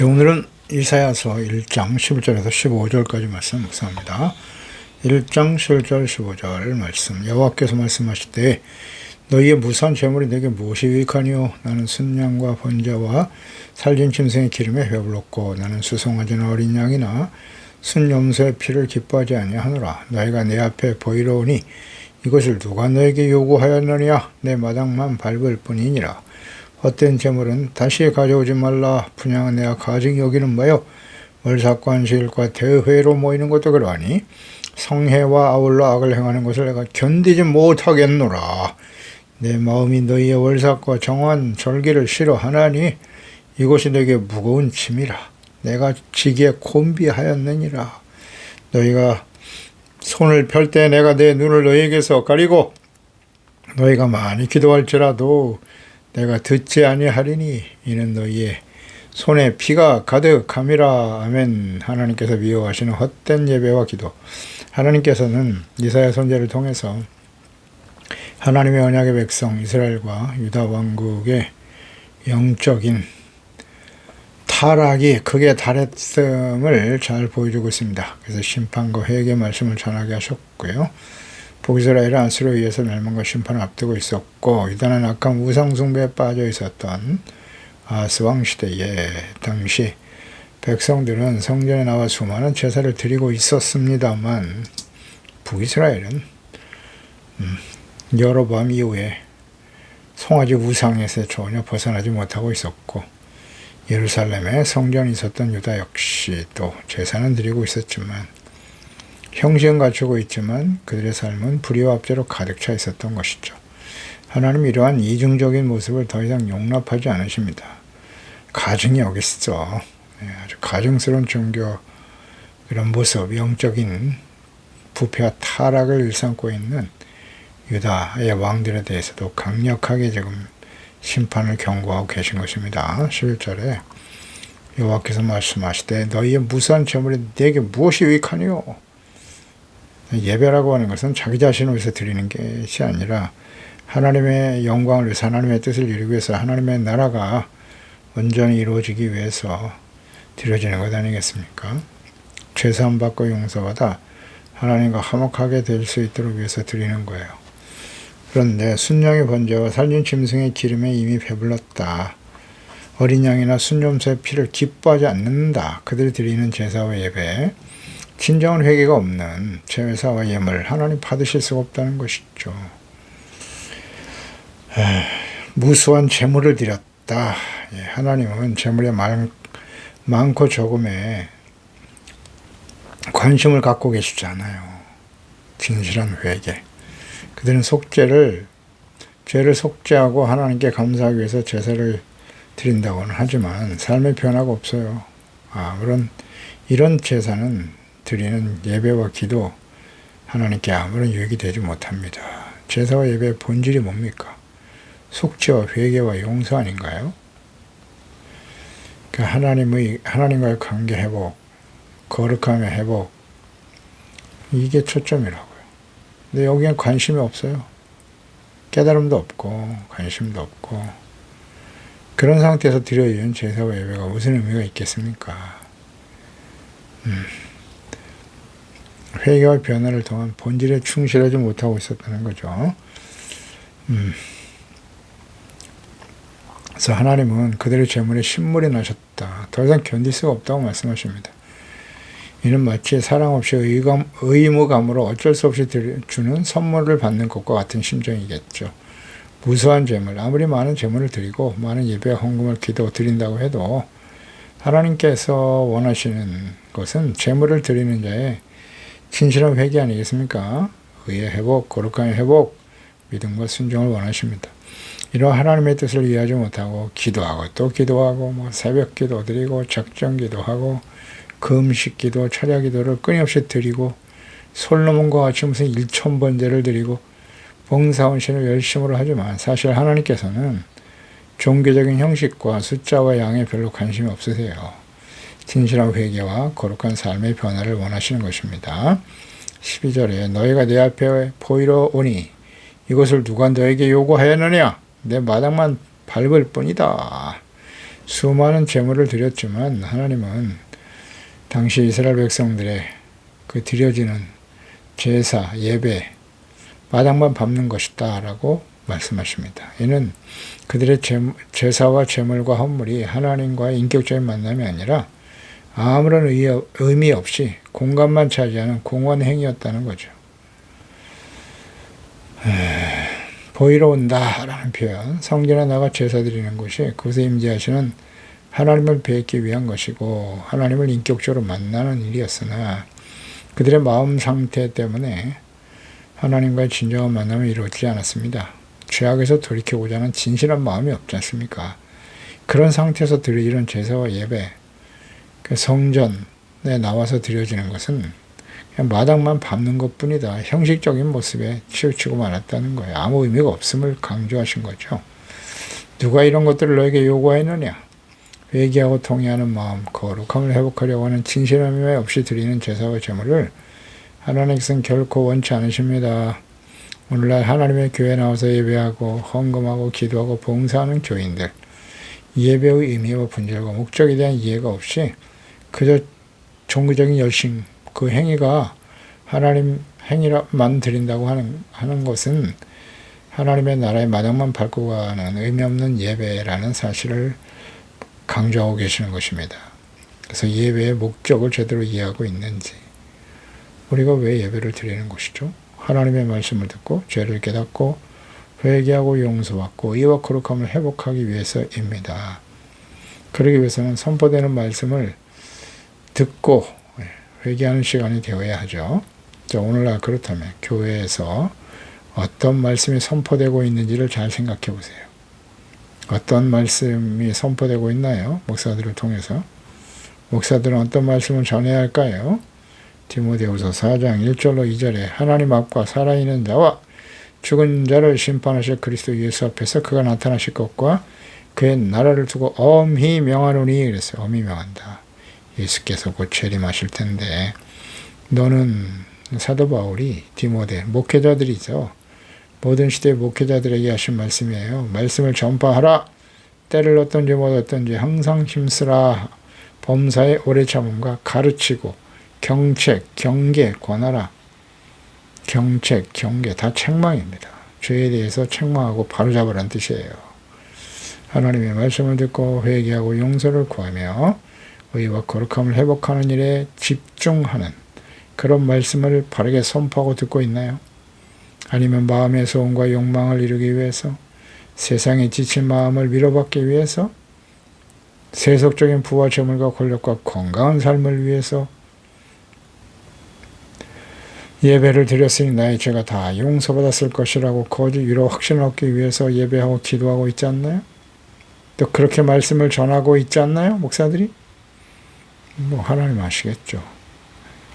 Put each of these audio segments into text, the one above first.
오늘은 이사야서 1장 11절에서 15절까지 말씀 묵상합니다. 1장 11절 15절 말씀. 여호와께서 말씀하시되 너희의 무수한 재물이 내게 무엇이 유익하니요? 나는 순양과 번제와 살진 짐승의 기름에 배불렀고 나는 수송아지나 어린 양이나 순염소의 피를 기뻐하지 아니하노라. 너희가 내 앞에 보이러 오니 이것을 누가 너에게 요구하였느냐? 내 마당만 밟을 뿐이니라. 헛된 재물은 다시 가져오지 말라. 분양은 내가 가증히 여기는 바요 월삭과 안식일과 대회로 모이는 것도 그러하니 성회와 아울러 악을 행하는 것을 내가 견디지 못하겠노라. 내 마음이 너희의 월삭과 정한 절기를 싫어하나니 이것이 내게 무거운 짐이라. 내가 지기에 곤비하였느니라. 너희가 손을 펼 때 내가 내 눈을 너희에게서 가리고 너희가 많이 기도할지라도 내가 듣지 아니하리니 이는 너희의 손에 피가 가득함이라. 아멘. 하나님께서 미워하시는 헛된 예배와 기도. 하나님께서는 이사야 선지자를 통해서 하나님의 언약의 백성 이스라엘과 유다 왕국의 영적인 타락이 크게 달했음을 잘 보여주고 있습니다. 그래서 심판과 회개 말씀을 전하게 하셨고요. 북이스라엘은 아수르에 의해서 멸망과 심판을 앞두고 있었고 유다는 악한 우상숭배에 빠져 있었던 아스왕 시대에 당시 백성들은 성전에 나와 수많은 제사를 드리고 있었습니다만 북이스라엘은 여로보암 이후에 송아지 우상에서 전혀 벗어나지 못하고 있었고 예루살렘에 성전이 있었던 유다 역시 또 제사는 드리고 있었지만 형식은 갖추고 있지만 그들의 삶은 불의와 압제로 가득 차 있었던 것이죠. 하나님은 이러한 이중적인 모습을 더 이상 용납하지 않으십니다. 가증히 여기시죠. 아주 가증스러운 종교 그런 모습, 영적인 부패와 타락을 일삼고 있는 유다의 왕들에 대해서도 강력하게 지금 심판을 경고하고 계신 것입니다. 11절에 여호와께서 말씀하시되 너희의 무수한 재물이 내게 무엇이 유익하니요? 예배라고 하는 것은 자기 자신을 위해서 드리는 것이 아니라 하나님의 영광을 위해서 하나님의 뜻을 이루기 위해서 하나님의 나라가 온전히 이루어지기 위해서 드려지는 것 아니겠습니까? 죄사함 받고 용서받아 하나님과 화목하게 될 수 있도록 위해서 드리는 거예요. 그런데 순양의 번제와 살진 짐승의 기름에 이미 배불렀다. 어린 양이나 순염소의 피를 기뻐하지 않는다. 그들이 드리는 제사와 예배 진정한 회개가 없는 제사와 예물 하나님 받으실 수가 없다는 것이죠. 무수한 재물을 드렸다. 하나님은 재물의 많고 적음에 관심을 갖고 계시지 않아요. 진실한 회개. 그들은 죄를 속죄하고 하나님께 감사하기 위해서 제사를 드린다고는 하지만 삶의 변화가 없어요. 아무런 이런 제사는 드리는 예배와 기도 하나님께 아무런 유익이 되지 못합니다. 제사와 예배의 본질이 뭡니까? 속죄와 회개와 용서 아닌가요? 하나님과의 관계 회복, 거룩함의 회복, 이게 초점이라고요. 근데 여기엔 관심이 없어요. 깨달음도 없고 관심도 없고 그런 상태에서 드려지는 제사와 예배가 무슨 의미가 있겠습니까? 회개와 변화를 통한 본질에 충실하지 못하고 있었다는 거죠. 그래서 하나님은 그들의 재물에 신물이 나셨다. 더 이상 견딜 수가 없다고 말씀하십니다. 이는 마치 사랑 없이 의무감으로 어쩔 수 없이 주는 선물을 받는 것과 같은 심정이겠죠. 무수한 재물, 아무리 많은 재물을 드리고 많은 예배와 헌금을 기도 드린다고 해도 하나님께서 원하시는 것은 재물을 드리는 자의 진실한 회개 아니겠습니까? 의의 회복, 거룩함의 회복, 믿음과 순종을 원하십니다. 이런 하나님의 뜻을 이해하지 못하고 기도하고 또 기도하고 새벽 기도 드리고 작정 기도하고 금식 기도, 철야 기도를 끊임없이 드리고 솔로몬과 같이 무슨 1000번제를 드리고 봉사원신을 열심으로 하지만 사실 하나님께서는 종교적인 형식과 숫자와 양에 별로 관심이 없으세요. 진실한 회개와 거룩한 삶의 변화를 원하시는 것입니다. 12절에 너희가 내 앞에 보이러 오니 이것을 누가 너에게 요구하였느냐? 내 마당만 밟을 뿐이다. 수많은 제물을 드렸지만 하나님은 당시 이스라엘 백성들의 그 드려지는 제사, 예배, 마당만 밟는 것이다 라고 말씀하십니다. 이는 그들의 제사와 제물과 헌물이 하나님과의 인격적인 만남이 아니라 아무런 의미 없이 공간만 차지하는 공원 행위였다는 거죠. 보이러 온다라는 표현, 성전에 나가 제사 드리는 것이 그것에 임재하시는 하나님을 뵙기 위한 것이고 하나님을 인격적으로 만나는 일이었으나 그들의 마음 상태 때문에 하나님과의 진정한 만남이 이루어지지 않았습니다. 죄악에서 돌이켜보자 하는 진실한 마음이 없지 않습니까? 그런 상태에서 드려지는 제사와 예배, 그 성전에 나와서 드려지는 것은 그냥 마당만 밟는 것뿐이다. 형식적인 모습에 치우치고 말았다는 거예요. 아무 의미가 없음을 강조하신 거죠. 누가 이런 것들을 너에게 요구하였느냐? 회개하고 통회하는 마음, 거룩함을 회복하려고 하는 진실한 의미 없이 드리는 제사와 제물을 하나님께서는 결코 원치 않으십니다. 오늘날 하나님의 교회에 나와서 예배하고 헌금하고 기도하고 봉사하는 교인들, 예배의 의미와 본질과 목적에 대한 이해가 없이 그저 종교적인 열심, 그 행위가 하나님 행위만 드린다고 하는 것은 하나님의 나라의 마당만 밟고 가는 의미 없는 예배라는 사실을 강조하고 계시는 것입니다. 그래서 예배의 목적을 제대로 이해하고 있는지, 우리가 왜 예배를 드리는 것이죠? 하나님의 말씀을 듣고 죄를 깨닫고 회개하고 용서받고 의와 거룩함을 회복하기 위해서입니다. 그러기 위해서는 선포되는 말씀을 듣고 회개하는 시간이 되어야 하죠. 자, 오늘날 그렇다면 교회에서 어떤 말씀이 선포되고 있는지를 잘 생각해 보세요. 어떤 말씀이 선포되고 있나요? 목사들을 통해서. 목사들은 어떤 말씀을 전해야 할까요? 디모데후서 4장 1절로 2절에 하나님 앞과 살아있는 자와 죽은 자를 심판하실 그리스도 예수 앞에서 그가 나타나실 것과 그의 나라를 두고 엄히 명하노니 그랬어요. 엄히 명한다. 예수께서 곧 재림하실 텐데 너는 사도 바울이 디모데 목회자들이죠. 모든 시대의 목회자들에게 하신 말씀이에요. 말씀을 전파하라. 때를 얻든지 못 얻든지 항상 힘쓰라. 범사의 오래 참음과 가르치고 경책, 경계 권하라. 경책, 경계 다 책망입니다. 죄에 대해서 책망하고 바로잡으라는 뜻이에요. 하나님의 말씀을 듣고 회개하고 용서를 구하며 의와 거룩함을 회복하는 일에 집중하는 그런 말씀을 바르게 선포하고 듣고 있나요? 아니면 마음의 소원과 욕망을 이루기 위해서, 세상에 지친 마음을 위로받기 위해서, 세속적인 부와 재물과 권력과 건강한 삶을 위해서 예배를 드렸으니 나의 죄가 다 용서받았을 것이라고 거짓 위로 확신을 얻기 위해서 예배하고 기도하고 있지 않나요? 또 그렇게 말씀을 전하고 있지 않나요? 목사들이? 하나님 아시겠죠.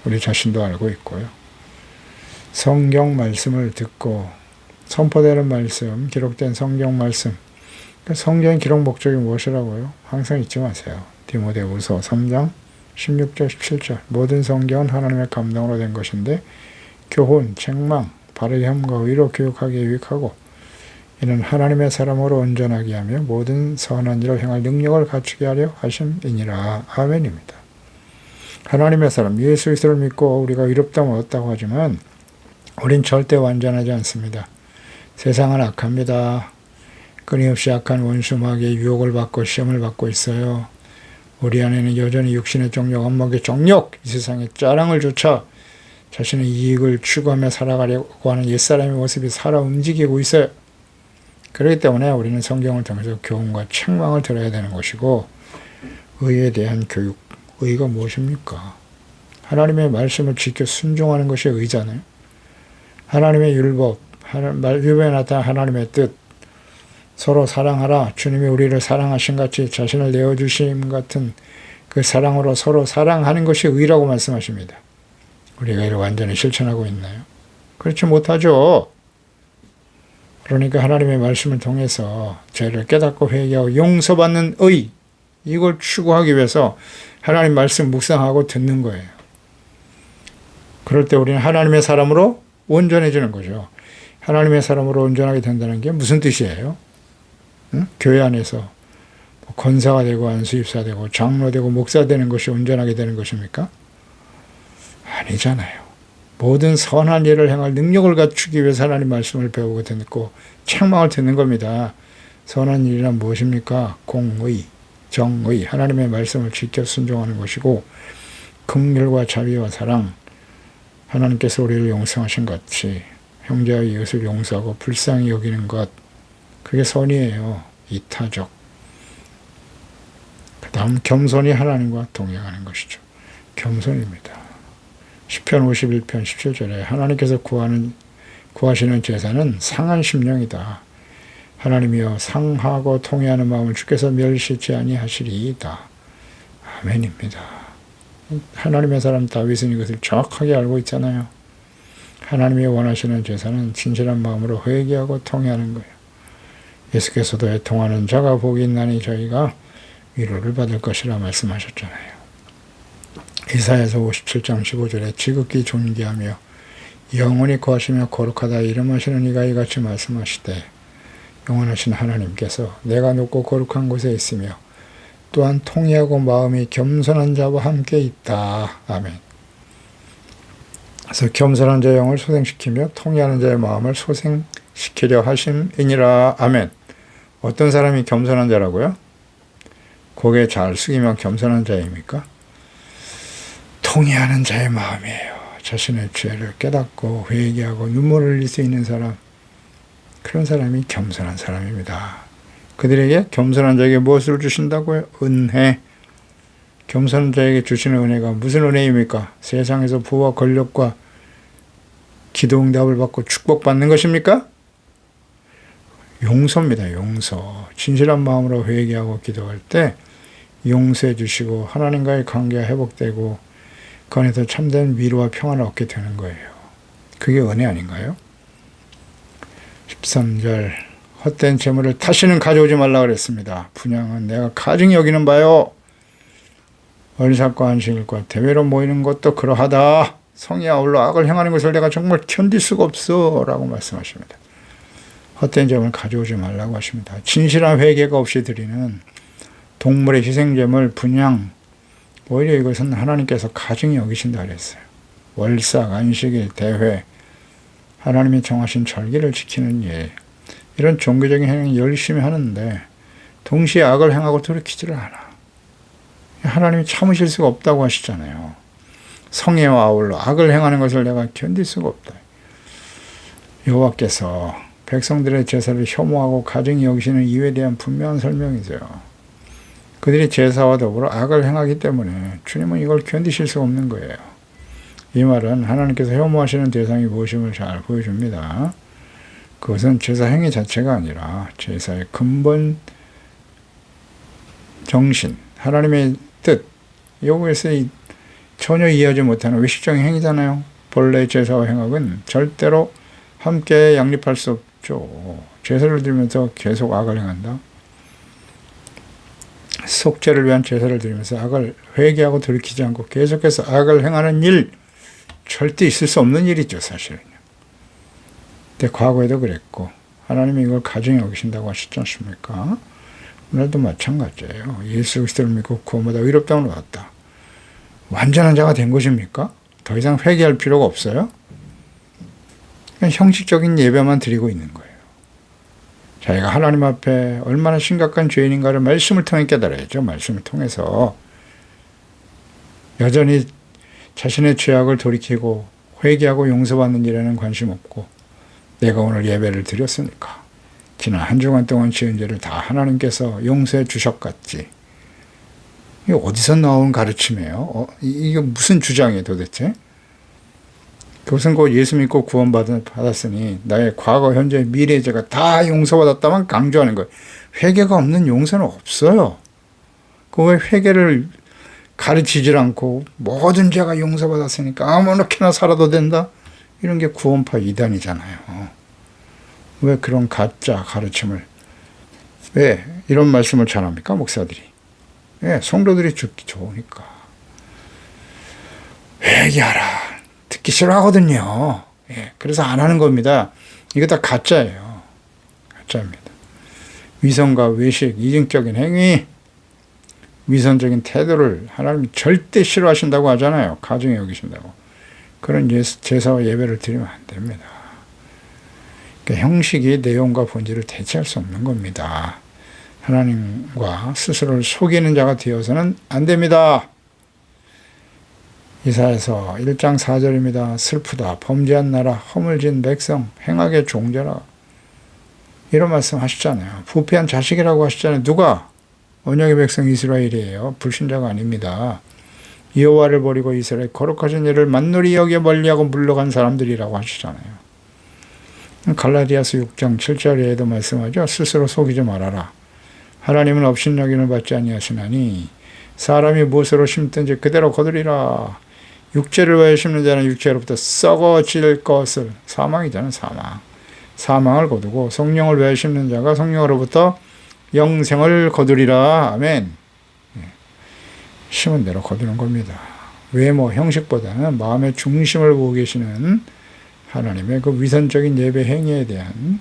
우리 자신도 알고 있고요. 성경 말씀을 듣고 선포되는 말씀, 기록된 성경 말씀. 성경의 기록 목적이 무엇이라고요? 항상 잊지 마세요. 디모데후서 3장 16절 17절 모든 성경은 하나님의 감동으로 된 것인데 교훈, 책망, 바르게 함과 의로 교육하기에 유익하고 이는 하나님의 사람으로 온전하게 하며 모든 선한 일을 행할 능력을 갖추게 하려 하심이니라. 아멘입니다. 하나님의 사람 예수 그리스도를 믿고 우리가 의롭다고 얻었다고 하지만 우린 절대 완전하지 않습니다. 세상은 악합니다. 끊임없이 악한 원수 마귀의 유혹을 받고 시험을 받고 있어요. 우리 안에는 여전히 육신의 정욕, 안목의 정욕, 이 세상의 짜랑을 쫓아 자신의 이익을 추구하며 살아가려고 하는 옛사람의 모습이 살아 움직이고 있어요. 그렇기 때문에 우리는 성경을 통해서 교훈과 책망을 들어야 되는 것이고 의에 대한 교육, 의가 무엇입니까? 하나님의 말씀을 지켜 순종하는 것이 의잖아요. 하나님의 율법, 율법에 나타난 하나님의 뜻, 서로 사랑하라. 주님이 우리를 사랑하신 같이 자신을 내어주심 같은 그 사랑으로 서로 사랑하는 것이 의라고 말씀하십니다. 우리가 이를 완전히 실천하고 있나요? 그렇지 못하죠. 그러니까 하나님의 말씀을 통해서 죄를 깨닫고 회개하고 용서받는 의, 이걸 추구하기 위해서 하나님 말씀 묵상하고 듣는 거예요. 그럴 때 우리는 하나님의 사람으로 온전해지는 거죠. 하나님의 사람으로 온전하게 된다는 게 무슨 뜻이에요? 응? 교회 안에서 권사가 되고 안수입사 되고 장로 되고 목사 되는 것이 온전하게 되는 것입니까? 아니잖아요. 모든 선한 일을 행할 능력을 갖추기 위해서 하나님 말씀을 배우고 듣고 책망을 듣는 겁니다. 선한 일이란 무엇입니까? 공의, 정의, 하나님의 말씀을 지켜 순종하는 것이고 긍휼과 자비와 사랑, 하나님께서 우리를 용서하신 같이 형제와 이웃을 용서하고 불쌍히 여기는 것, 그게 선이에요. 이타적. 그 다음 겸손히 하나님과 동행하는 것이죠. 겸손입니다. 시편 51편 17절에 하나님께서 구하시는 제사는 상한 심령이다. 하나님이여 상하고 통회하는 마음을 주께서 멸시치 아니하시리이다. 아멘입니다. 하나님의 사람 다윗은 이것을 정확하게 알고 있잖아요. 하나님이 원하시는 제사는 진실한 마음으로 회개하고 통회하는 거예요. 예수께서도 애통하는 자가 복이 있나니 저희가 위로를 받을 것이라 말씀하셨잖아요. 이사야서 57장 15절에 지극히 존귀하며 영원히 거하시며 거룩하다 이름하시는 이가 이같이 말씀하시되 영원하신 하나님께서 내가 높고 거룩한 곳에 있으며 또한 통회하고 마음이 겸손한 자와 함께 있다. 아멘. 그래서 겸손한 자의 영을 소생시키며 통회하는 자의 마음을 소생시키려 하심이니라. 아멘. 어떤 사람이 겸손한 자라고요? 고개 잘 숙이면 겸손한 자입니까? 통회하는 자의 마음이에요. 자신의 죄를 깨닫고 회개하고 눈물을 흘릴 수 있는 사람, 그런 사람이 겸손한 사람입니다. 그들에게 겸손한 자에게 무엇을 주신다고요? 은혜. 겸손한 자에게 주시는 은혜가 무슨 은혜입니까? 세상에서 부와 권력과 기도응답을 받고 축복받는 것입니까? 용서입니다. 용서. 진실한 마음으로 회개하고 기도할 때 용서해 주시고 하나님과의 관계가 회복되고 그 안에서 참된 위로와 평안을 얻게 되는 거예요. 그게 은혜 아닌가요? 13절 헛된 재물을 다시는 가져오지 말라 그랬습니다. 분향은 내가 가증히 여기는 바요. 어리석고 안식일과 대회로 모이는 것도 그러하다. 성이 아울러 악을 행하는 것을 내가 정말 견딜 수가 없어 라고 말씀하십니다. 헛된 재물을 가져오지 말라고 하십니다. 진실한 회개가 없이 드리는 동물의 희생제물 분향, 오히려 이것은 하나님께서 가증히 여기신다 그랬어요. 월삭, 안식일, 대회, 하나님이 정하신 절기를 지키는 일, 이런 종교적인 행위 열심히 하는데 동시에 악을 행하고 돌이키지를 않아. 하나님이 참으실 수가 없다고 하시잖아요. 성애와 아울러 악을 행하는 것을 내가 견딜 수가 없다. 여호와께서 백성들의 제사를 혐오하고 가증히 여기시는 이유에 대한 분명한 설명이죠. 그들이 제사와 더불어 악을 행하기 때문에 주님은 이걸 견디실 수가 없는 거예요. 이 말은 하나님께서 혐오하시는 대상이 무엇임을 잘 보여줍니다. 그것은 제사 행위 자체가 아니라 제사의 근본 정신, 하나님의 뜻, 여기에서 전혀 이해하지 못하는 의식적인 행위잖아요. 본래 제사와 행악은 절대로 함께 양립할 수 없죠. 제사를 드리면서 계속 악을 행한다. 속죄를 위한 제사를 드리면서 악을 회개하고 돌이키지 않고 계속해서 악을 행하는 일, 절대 있을 수 없는 일이죠, 사실은요. 근데 과거에도 그랬고 하나님이 이걸 가증히 여기신다고 하셨지 않습니까? 오늘도 마찬가지예요. 예수 그리스도를 믿고 구원받아 의롭다움을 받았다. 완전한 자가 된 것입니까? 더 이상 회개할 필요가 없어요? 그냥 형식적인 예배만 드리고 있는 거예요. 자기가 하나님 앞에 얼마나 심각한 죄인인가를 말씀을 통해 깨달아야죠. 말씀을 통해서 여전히 자신의 죄악을 돌이키고 회개하고 용서받는 일에는 관심 없고 내가 오늘 예배를 드렸으니까 지난 한 주간 동안 지은 죄를 다 하나님께서 용서해 주셨겠지. 이게 어디서 나온 가르침이에요? 이게 무슨 주장이에요 도대체? 그것은 곧 예수 믿고 구원받았으니 나의 과거, 현재, 미래의 죄가 다 용서받았다만 강조하는 거예요. 회개가 없는 용서는 없어요. 그 왜 회개를 가르치질 않고 모든 죄가 용서받았으니까 아무렇게나 살아도 된다? 이런 게 구원파 이단이잖아요. 왜 그런 가짜 가르침을, 왜 이런 말씀을 전합니까? 목사들이. 예, 성도들이 듣기 좋으니까. 회개하라. 듣기 싫어하거든요. 예, 그래서 안 하는 겁니다. 이거 다 가짜예요. 가짜입니다. 위선과 외식, 이중적인 행위, 위선적인 태도를 하나님이 절대 싫어하신다고 하잖아요. 가증히 여기신다고. 그런 제사와 예배를 드리면 안 됩니다. 그러니까 형식이 내용과 본질을 대체할 수 없는 겁니다. 하나님과 스스로를 속이는 자가 되어서는 안 됩니다. 이사야서 1장 4절입니다. 슬프다. 범죄한 나라, 허물진 백성, 행악의 종자라. 이런 말씀 하시잖아요. 부패한 자식이라고 하시잖아요. 누가? 언약의 백성 이스라엘이에요. 불신자가 아닙니다. 여호와를 버리고 이스라엘 거룩하신 일을 만놀이 여겨 멀리하고 물러간 사람들이라고 하시잖아요. 갈라디아서 6장 7절에도 말씀하죠. 스스로 속이지 말아라. 하나님은 업신여김을 받지 아니하시나니 사람이 무엇으로 심든지 그대로 거두리라. 육체를 위하여 심는 자는 육체로부터 썩어질 것을, 사망이잖아요. 사망을 거두고 성령을 위하여 심는 자가 성령으로부터 영생을 거두리라. 아멘. 심은 대로 거두는 겁니다. 외모, 형식보다는 마음의 중심을 보고 계시는 하나님의 그 위선적인 예배 행위에 대한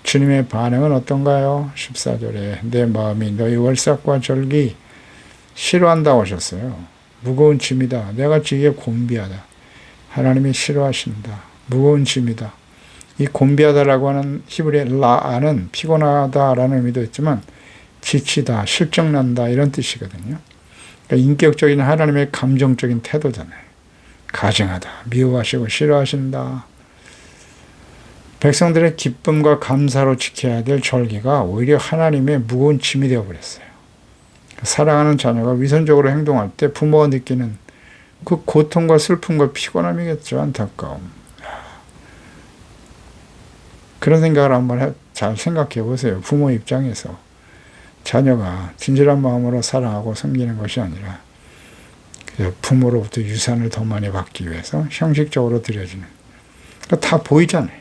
주님의 반응은 어떤가요? 14절에 내 마음이 너희 월삭과 절기 싫어한다고 하셨어요. 무거운 짐이다. 내가 지기에 곤비하다. 하나님이 싫어하신다. 무거운 짐이다. 이 곤비하다라고 하는 히브리 라아는 피곤하다라는 의미도 있지만 지치다, 실정난다 이런 뜻이거든요. 그러니까 인격적인 하나님의 감정적인 태도잖아요. 가증하다, 미워하시고 싫어하신다. 백성들의 기쁨과 감사로 지켜야 될 절기가 오히려 하나님의 무거운 짐이 되어버렸어요. 사랑하는 자녀가 위선적으로 행동할 때 부모가 느끼는 그 고통과 슬픔과 피곤함이겠죠. 안타까움. 그런 생각을 한번 잘 생각해 보세요. 부모 입장에서 자녀가 진실한 마음으로 사랑하고 섬기는 것이 아니라 부모로부터 유산을 더 많이 받기 위해서 형식적으로 드려지는, 그러니까 다 보이잖아요.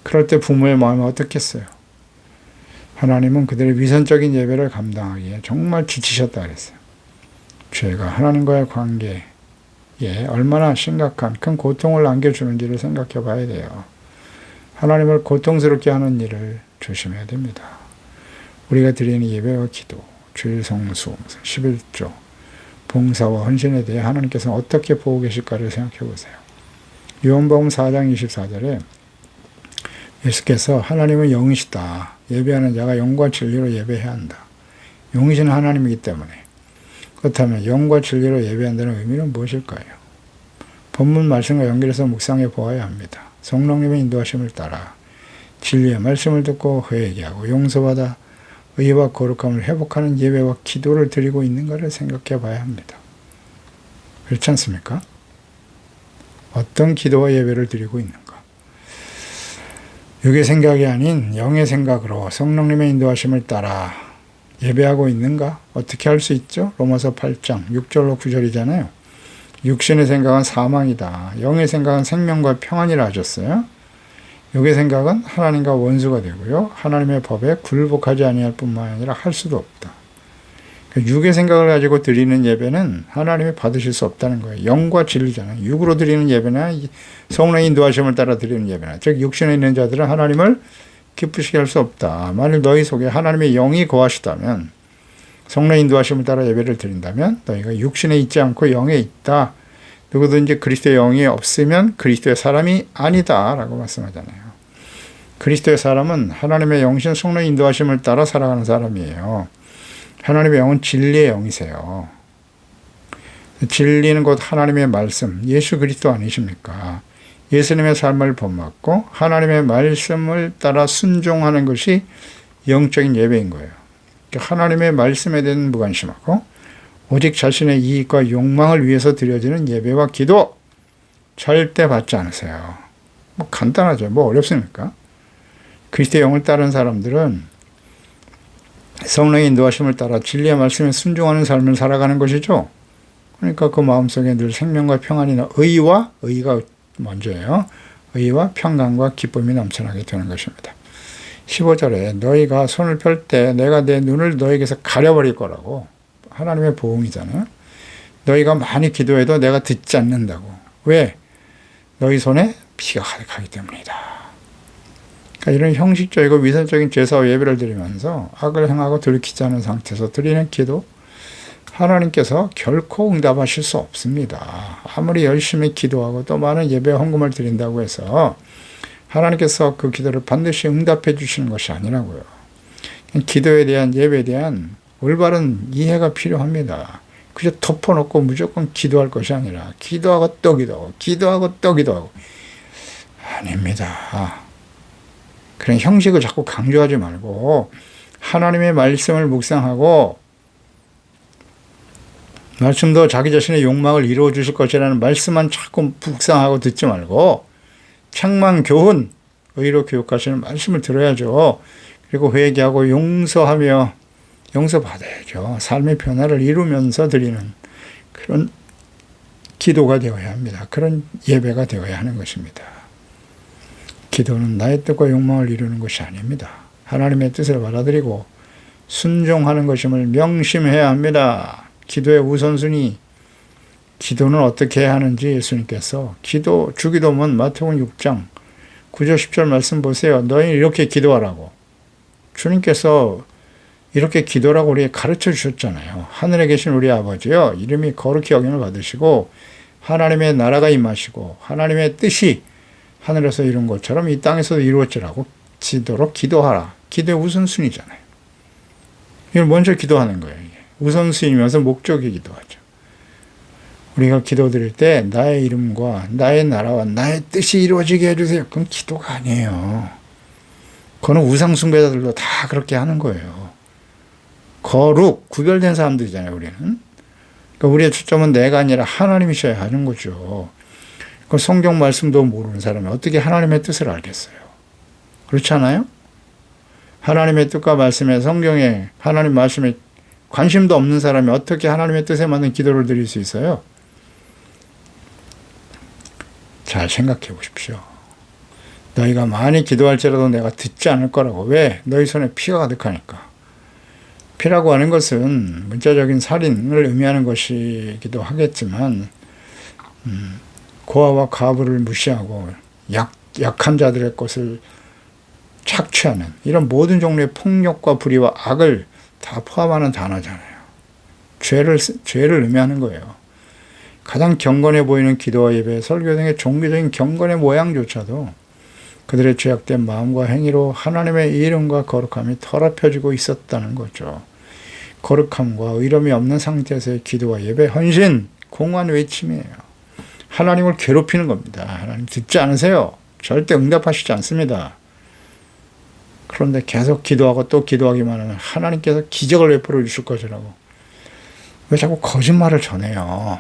그럴 때 부모의 마음이 어떻겠어요? 하나님은 그들의 위선적인 예배를 감당하기에 정말 지치셨다 그랬어요. 죄가 하나님과의 관계에 얼마나 심각한 큰 고통을 안겨주는지를 생각해 봐야 돼요. 하나님을 고통스럽게 하는 일을 조심해야 됩니다. 우리가 드리는 예배와 기도, 주일 성수, 11조, 봉사와 헌신에 대해 하나님께서 어떻게 보고 계실까를 생각해 보세요. 요한복음 4장 24절에 예수께서 하나님은 영이시다. 예배하는 자가 영과 진리로 예배해야 한다. 영이신 하나님이기 때문에. 그렇다면 영과 진리로 예배한다는 의미는 무엇일까요? 본문 말씀과 연결해서 묵상해 보아야 합니다. 성령님의 인도하심을 따라 진리의 말씀을 듣고 회개하고 용서받아 의와 거룩함을 회복하는 예배와 기도를 드리고 있는가를 생각해 봐야 합니다. 그렇지 않습니까? 어떤 기도와 예배를 드리고 있는가? 육의 생각이 아닌 영의 생각으로 성령님의 인도하심을 따라 예배하고 있는가? 어떻게 할 수 있죠? 로마서 8장 6절로 9절이잖아요. 육신의 생각은 사망이다. 영의 생각은 생명과 평안이라 하셨어요. 육의 생각은 하나님과 원수가 되고요. 하나님의 법에 굴복하지 아니할 뿐만 아니라 할 수도 없다. 육의 생각을 가지고 드리는 예배는 하나님이 받으실 수 없다는 거예요. 영과 진리잖아요. 육으로 드리는 예배나 성령의 인도하심을 따라 드리는 예배나, 즉 육신에 있는 자들은 하나님을 기쁘시게 할 수 없다. 만일 너희 속에 하나님의 영이 거하시다면, 성령의 인도하심을 따라 예배를 드린다면 너희가 육신에 있지 않고 영에 있다. 누구든지 그리스도의 영이 없으면 그리스도의 사람이 아니다 라고 말씀하잖아요. 그리스도의 사람은 하나님의 영신 성령의 인도하심을 따라 살아가는 사람이에요. 하나님의 영은 진리의 영이세요. 진리는 곧 하나님의 말씀, 예수 그리스도 아니십니까? 예수님의 삶을 본받고 하나님의 말씀을 따라 순종하는 것이 영적인 예배인 거예요. 하나님의 말씀에 대한 무관심하고 오직 자신의 이익과 욕망을 위해서 드려지는 예배와 기도 절대 받지 않으세요. 뭐 간단하죠. 뭐 어렵습니까? 그리스도의 영을 따른 사람들은 성령의 인도하심을 따라 진리의 말씀에 순종하는 삶을 살아가는 것이죠. 그러니까 그 마음속에 늘 생명과 평안이나 의가 먼저예요. 의와 평강과 기쁨이 넘쳐나게 되는 것입니다. 15절에 너희가 손을 펼 때 내가 내 눈을 너희에게서 가려버릴 거라고. 하나님의 보응이잖아요. 너희가 많이 기도해도 내가 듣지 않는다고. 왜? 너희 손에 피가 가득하기 때문이다. 그러니까 이런 형식적이고 위선적인 제사와 예배를 드리면서 악을 행하고 들키지 않은 상태에서 드리는 기도, 하나님께서 결코 응답하실 수 없습니다. 아무리 열심히 기도하고 또 많은 예배 헌금을 드린다고 해서 하나님께서 그 기도를 반드시 응답해 주시는 것이 아니라고요. 기도에 대한, 예배에 대한 올바른 이해가 필요합니다. 그저 덮어놓고 무조건 기도할 것이 아니라 기도하고 또 기도하고 기도하고 또 기도하고 아닙니다. 그런 형식을 자꾸 강조하지 말고 하나님의 말씀을 묵상하고 말씀도 자기 자신의 욕망을 이루어 주실 것이라는 말씀만 자꾸 묵상하고 듣지 말고 책망, 교훈, 의로 교육하시는 말씀을 들어야죠. 그리고 회개하고 용서하며 용서받아야죠. 삶의 변화를 이루면서 드리는 그런 기도가 되어야 합니다. 그런 예배가 되어야 하는 것입니다. 기도는 나의 뜻과 욕망을 이루는 것이 아닙니다. 하나님의 뜻을 받아들이고 순종하는 것임을 명심해야 합니다. 기도의 우선순위, 기도는 어떻게 해야 하는지 예수님께서 주기도문 마태복음 6장 9절 10절 말씀 보세요. 너희는 이렇게 기도하라고. 주님께서 이렇게 기도라고 우리에게 가르쳐 주셨잖아요. 하늘에 계신 우리 아버지요, 이름이 거룩히 여김을 받으시고 하나님의 나라가 임하시고 하나님의 뜻이 하늘에서 이룬 것처럼 이 땅에서도 이루어지라고 지도록 기도하라. 기도의 우선순위잖아요. 이걸 먼저 기도하는 거예요. 우선순위면서 목적이기도 하죠. 우리가 기도드릴 때 나의 이름과 나의 나라와 나의 뜻이 이루어지게 해주세요. 그건 기도가 아니에요. 그거는 우상숭배자들도 다 그렇게 하는 거예요. 거룩, 구별된 사람들이잖아요, 우리는. 그러니까 우리의 초점은 내가 아니라 하나님이셔야 하는 거죠. 그 성경 말씀도 모르는 사람이 어떻게 하나님의 뜻을 알겠어요? 그렇지 않아요? 하나님의 뜻과 말씀에, 성경에 하나님 말씀에 관심도 없는 사람이 어떻게 하나님의 뜻에 맞는 기도를 드릴 수 있어요? 잘 생각해 보십시오. 너희가 많이 기도할지라도 내가 듣지 않을 거라고. 왜? 너희 손에 피가 가득하니까. 피라고 하는 것은 문자적인 살인을 의미하는 것이기도 하겠지만 고아와 과부를 무시하고 약한 자들의 것을 착취하는 이런 모든 종류의 폭력과 불의와 악을 다 포함하는 단어잖아요. 죄를 의미하는 거예요. 가장 경건해 보이는 기도와 예배, 설교 등의 종교적인 경건의 모양조차도 그들의 죄악된 마음과 행위로 하나님의 이름과 거룩함이 더럽혀지고 있었다는 거죠. 거룩함과 의로움이 없는 상태에서의 기도와 예배, 헌신, 공허한 외침이에요. 하나님을 괴롭히는 겁니다. 하나님 듣지 않으세요. 절대 응답하시지 않습니다. 그런데 계속 기도하고 또 기도하기만 하면 하나님께서 기적을 베풀어 주실 것이라고. 왜 자꾸 거짓말을 전해요?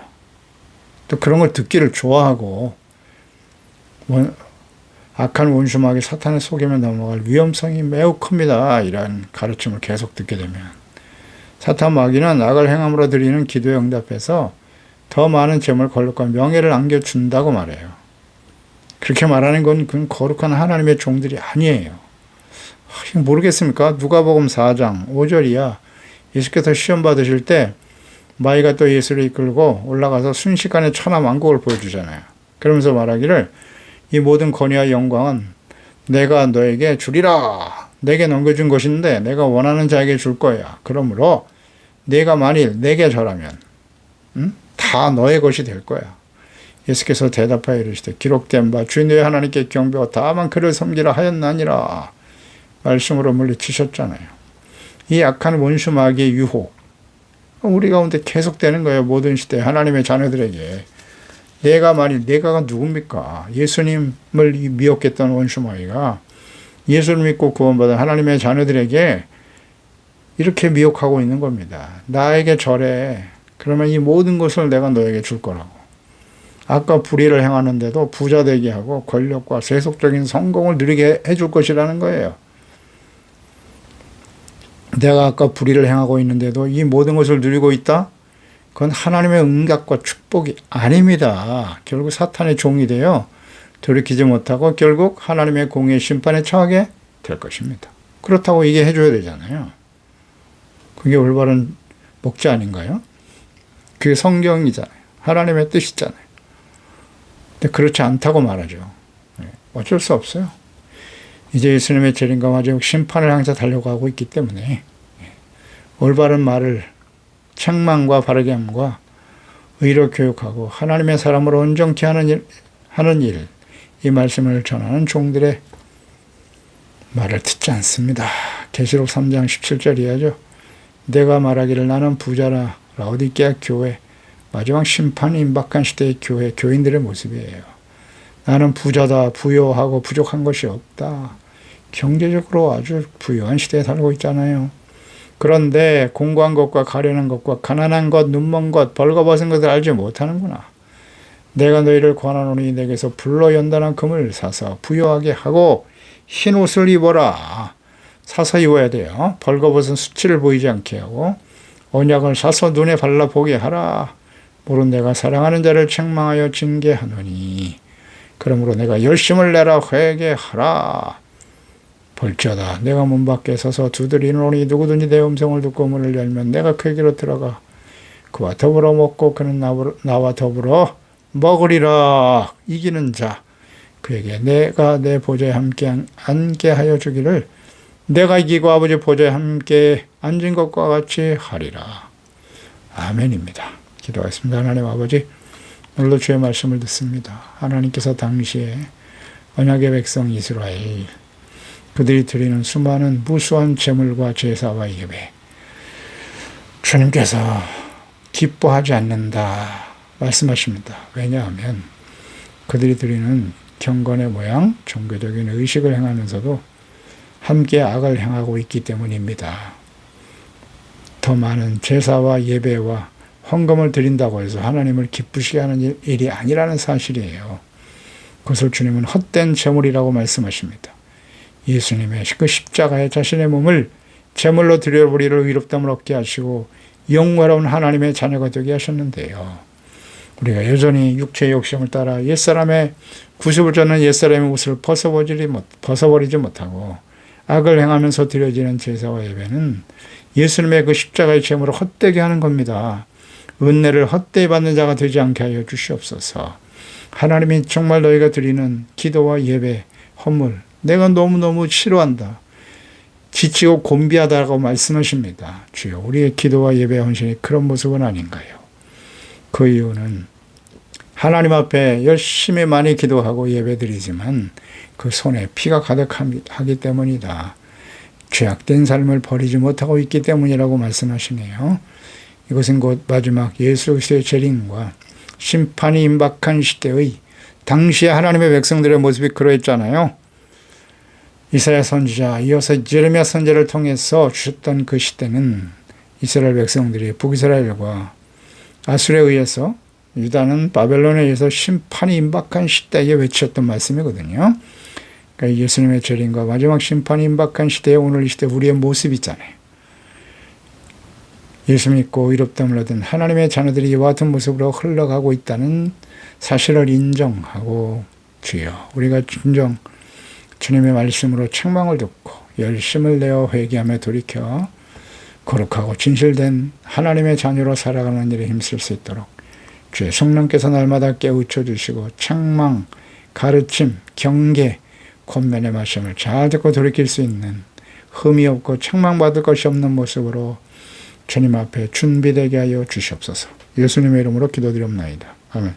또 그런 걸 듣기를 좋아하고 악한 원수마귀 사탄의 속임에 넘어갈 위험성이 매우 큽니다. 이런 가르침을 계속 듣게 되면 사탄 마귀는 악을 행함으로 드리는 기도에 응답해서 더 많은 재물, 권력과 명예를 안겨준다고 말해요. 그렇게 말하는 건 그건 거룩한 하나님의 종들이 아니에요. 모르겠습니까? 누가복음 4장 5절이야. 예수께서 시험 받으실 때 마귀가 또 예수를 이끌고 올라가서 순식간에 천하만국을 보여주잖아요. 그러면서 말하기를 이 모든 권위와 영광은 내가 너에게 주리라. 내게 넘겨준 것인데 내가 원하는 자에게 줄 거야. 그러므로 내가 만일 내게 절하면 다 너의 것이 될 거야. 예수께서 대답하여 이르시되 기록된 바 주 너의 하나님께 경배하고 다만 그를 섬기라 하였나니라. 말씀으로 물리치셨잖아요. 이 악한 원수 마귀의 유혹 우리 가운데 계속되는 거예요. 모든 시대 하나님의 자녀들에게. 내가가 누굽니까? 예수님을 미혹했던 원수 마귀가 예수를 믿고 구원받은 하나님의 자녀들에게 이렇게 미혹하고 있는 겁니다. 나에게 절해. 그러면 이 모든 것을 내가 너에게 줄 거라고. 아까 불의를 행하는데도 부자 되게 하고 권력과 세속적인 성공을 누리게 해줄 것이라는 거예요. 내가 아까 불의를 행하고 있는데도 이 모든 것을 누리고 있다? 그건 하나님의 응답과 축복이 아닙니다. 결국 사탄의 종이 되어 돌이키지 못하고 결국 하나님의 공의 심판에 처하게 될 것입니다. 그렇다고 이게 해줘야 되잖아요. 그게 올바른 목자 아닌가요? 그게 성경이잖아요. 하나님의 뜻이잖아요. 근데 그렇지 않다고 말하죠. 어쩔 수 없어요. 이제 예수님의 재림과 마지막 심판을 향해서 달려가고 있기 때문에 올바른 말을 책망과 바르게 함과 의로 교육하고 하나님의 사람으로 온전케 하는 일, 이 말씀을 전하는 종들의 말을 듣지 않습니다. 계시록 3장 17절 이하죠. 내가 말하기를 나는 부자라. 라오디게아 교회, 마지막 심판이 임박한 시대의 교회, 교인들의 모습이에요. 나는 부자다, 부요하고 부족한 것이 없다. 경제적으로 아주 부유한 시대에 살고 있잖아요. 그런데 공고한 것과 가련한 것과 가난한 것, 눈먼 것, 벌거벗은 것을 알지 못하는구나. 내가 너희를 권하노니 내게서 불로 연단한 금을 사서 부요하게 하고 흰 옷을 입어라. 사서 입어야 돼요. 벌거벗은 수치를 보이지 않게 하고 언약을 사서 눈에 발라보게 하라. 무릇 내가 사랑하는 자를 책망하여 징계하노니 그러므로 내가 열심을 내라 회개하라. 볼지어다 내가 문 밖에 서서 두드리노니 누구든지 내 음성을 듣고 문을 열면 내가 그에게로 들어가 그와 더불어 먹고 그는 나와 더불어 먹으리라. 이기는 자 그에게 내가 내 보좌에 함께 앉게 하여 주기를 내가 이기고 아버지 보좌에 함께 앉은 것과 같이 하리라. 아멘입니다. 기도하겠습니다. 하나님 아버지, 오늘도 주의 말씀을 듣습니다. 하나님께서 당시에 언약의 백성 이스라엘, 그들이 드리는 수많은 무수한 제물과 제사와 예배, 주님께서 기뻐하지 않는다 말씀하십니다. 왜냐하면 그들이 드리는 경건의 모양, 종교적인 의식을 행하면서도 함께 악을 행하고 있기 때문입니다. 더 많은 제사와 예배와 헌금을 드린다고 해서 하나님을 기쁘시게 하는 일이 아니라는 사실이에요. 그것을 주님은 헛된 제물이라고 말씀하십니다. 예수님의 그 십자가에 자신의 몸을 제물로 드려 우리를 의롭다함을 얻게 하시고 영원한 하나님의 자녀가 되게 하셨는데요. 우리가 여전히 육체의 욕심을 따라 옛사람의 구습을 쫓는 옛사람의 옷을 벗어버리지 못하고 악을 행하면서 드려지는 제사와 예배는 예수님의 그 십자가의 제물을 헛되게 하는 겁니다. 은혜를 헛되이 받는 자가 되지 않게 하여 주시옵소서. 하나님이 정말 너희가 드리는 기도와 예배, 헌물, 내가 너무너무 싫어한다. 지치고 곤비하다고 말씀하십니다. 주여, 우리의 기도와 예배 헌신이 그런 모습은 아닌가요? 그 이유는 하나님 앞에 열심히 많이 기도하고 예배드리지만 그 손에 피가 가득하기 때문이다. 죄악된 삶을 버리지 못하고 있기 때문이라고 말씀하시네요. 이것은 곧 마지막 예수 그리스도의 재림과 심판이 임박한 시대의 당시의 하나님의 백성들의 모습이 그러했잖아요. 이사야 선지자 이어서 예레미야 선지자를 통해서 주셨던 그 시대는 이스라엘 백성들이 북이스라엘과 아수르에 의해서 유다는 바벨론에 의해서 심판이 임박한 시대에 외쳤던 말씀이거든요. 그러니까 예수님의 재림과 마지막 심판이 임박한 시대에 오늘 이 시대 우리의 모습이잖아요. 예수 믿고 의롭다함을 얻은 하나님의 자녀들이 이와 같은 모습으로 흘러가고 있다는 사실을 인정하고 주여, 우리가 진정 주님의 말씀으로 책망을 듣고 열심을 내어 회개하며 돌이켜 거룩하고 진실된 하나님의 자녀로 살아가는 일에 힘쓸 수 있도록 주의 성령께서 날마다 깨우쳐 주시고 책망, 가르침, 경계, 권면의 말씀을 잘 듣고 돌이킬 수 있는 흠이 없고 책망받을 것이 없는 모습으로 주님 앞에 준비되게 하여 주시옵소서. 예수님의 이름으로 기도드리옵나이다. 아멘.